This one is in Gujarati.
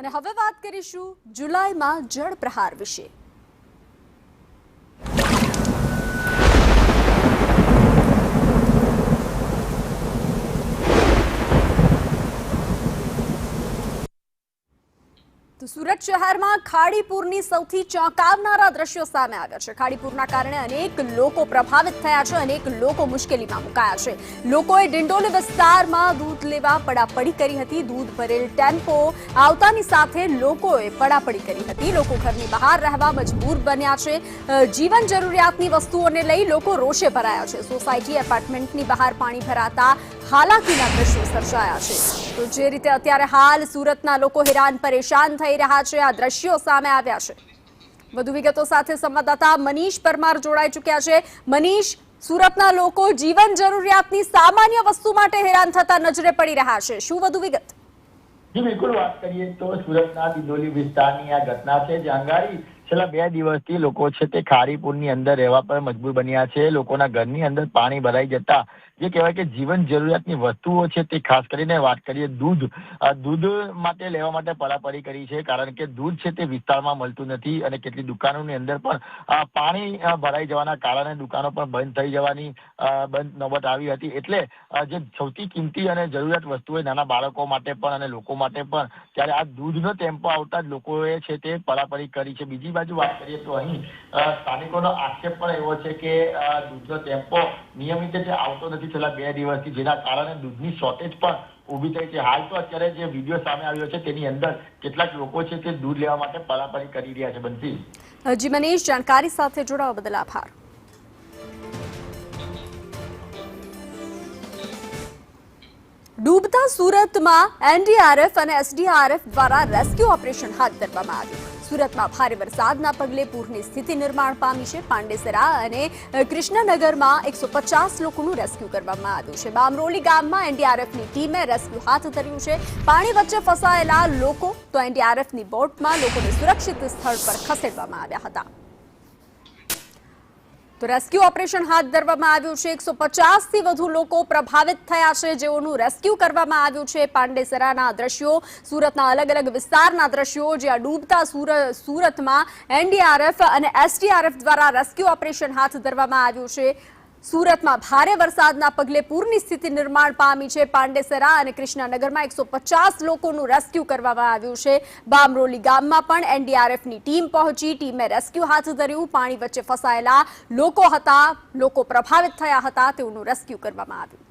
અને હવે વાત કરીશું જુલાઈમાં જળ પ્રહાર વિશે। તો સુરત શહેરમાં ખાડીપુરની સૌથી ચોંકાવનારા દ્રશ્યો સામે આવ્યા છે। ખાડીપુરના કારણે અનેક લોકો પ્રભાવિત થયા છે, અનેક લોકો મુશ્કેલીમાં મુકાયા છે। લોકોએ ડિંડોલી વિસ્તારમાં દૂધ લેવા પડાપડી કરી હતી। દૂધ ભરેલ ટેમ્પો આવતાની સાથે લોકોએ પડાપડી કરી હતી। લોકો ઘરની બહાર રહેવા મજબૂર બન્યા છે। જીવન જરૂરિયાતની વસ્તુઓને લઈ લોકો રોષે ભરાયા છે। સોસાયટી એપાર્ટમેન્ટની બહાર પાણી ભરાતા હાલાકીના દ્રશ્યો સર્જાયા છે। તો જે રીતે અત્યારે હાલ સુરતના લોકો હેરાન પરેશાન થઈ રહ્યા છે, આ દ્રશ્યો સામે આવ્યા છે। વધુ વિગતો સાથે સંવાદદાતા મનીષ પરમાર જોડાઈ ચૂક્યા છે। મનીષ, સુરતના લોકો જીવન જરૂરિયાતની સામાન્ય વસ્તુ માટે હેરાન થતા નજરે પડી રહ્યા છે, શું વધુ વિગત? જી બિલકુલ, વાત કરીએ તો સુરતના ડિંડોલી વિસ્તારની આ ઘટના છે, જ્યાં અંગારી છેલ્લા 2 દિવસથી લોકો છે તે ખાડીપુરની અંદર રહેવા પર મજબૂર બન્યા છે। લોકોના ઘરની અંદર પાણી ભરાઈ જતા જે કહેવાય કે જીવન જરૂરિયાતની વસ્તુઓ છે તે ખાસ કરીને વાત કરીએ દૂધ માટે લેવા માટે પડાપડી કરી છે, કારણ કે દૂધ છે તે વિસ્તારમાં મળતું નથી અને કેટલી દુકાનોની અંદર પણ પાણી ભરાઈ જવાના કારણે દુકાનો પણ બંધ થઈ જવાની નોબત આવી હતી। એટલે જે સૌથી કિંમતી અને જરૂરિયાત વસ્તુ હોય નાના બાળકો માટે પણ અને લોકો માટે પણ, ત્યારે આ દૂધનો ટેમ્પો આવતા જ લોકોએ છે તે પડાપડી કરી છે। બીજી બાજુ વાત કરીએ તો અહીં સ્થાનિકોનો આક્ષેપ પણ એવો છે કે દૂધનો ટેમ્પો નિયમિત રીતે આવતો નથી છેલ્લા 2 દિવસથી, જેના કારણે દૂધની શોર્ટેજ પણ ઊભી થઈ છે। હાલ તો અત્યારે જે વિડીયો સામે આવ્યો છે તેની અંદર કેટલાક લોકો છે તે દૂધ લેવા માટે પડાપડી કરી રહ્યા છે। બંસી જી મનીષ, જાણકારી સાથે જોડાવા બદલ આભાર। ડૂબતા સુરતમાં એનડીઆરએફ અને એસડીઆરએફ દ્વારા રેસ્ક્યુ ઓપરેશન હાથ ધરવામાં આવ્યું। સુરતમાં ભારે વરસાદના પગલે પૂરની સ્થિતિ નિર્માણ પામી છે। પાંડેસરા અને કૃષ્ણનગરમાં 150 લોકોનું રેસ્ક્યુ કરવામાં આવ્યું છે। બામરોલી ગામમાં એનડીઆરએફની ટીમે રેસ્ક્યુ હાથ ધર્યું છે। પાણી વચ્ચે ફસાયેલા લોકો તો એનડીઆરએફની બોટમાં લોકોને સુરક્ષિત સ્થળ પર ખસેડવામાં આવ્યા હતા। તો રેસ્ક્યુ ઓપરેશન હાથ ધરવામાં આવ્યું છે। 150 થી વધુ લોકો પ્રભાવિત થયા છે, જેઓનું રેસ્ક્યુ કરવામાં આવ્યું છે। પાંડેસરાના દ્રશ્યો, સુરતના અલગ અલગ વિસ્તારના દ્રશ્યો, જ્યાં ડૂબતા સુરતમાં એનડીઆરએફ અને એસડીઆરએફ દ્વારા રેસ્ક્યુ ઓપરેશન હાથ ધરવામાં આવ્યું છે। સુરતમાં ભારે વરસાદના પગલે પૂરની સ્થિતિ નિર્માણ પામી છે। પાંડેસરા અને કૃષ્ણનગરમાં 150 લોકોનું રેસ્ક્યુ કરવામાં આવ્યું છે। બામરોલી ગામમાં પણ એનડીઆરએફની ટીમ પહોંચી, ટીમે રેસ્ક્યુ હાથ ધર્યું। પાણી વચ્ચે ફસાયેલા લોકો પ્રભાવિત થયા હતા, તેઓનું રેસ્ક્યુ કરવામાં આવ્યું।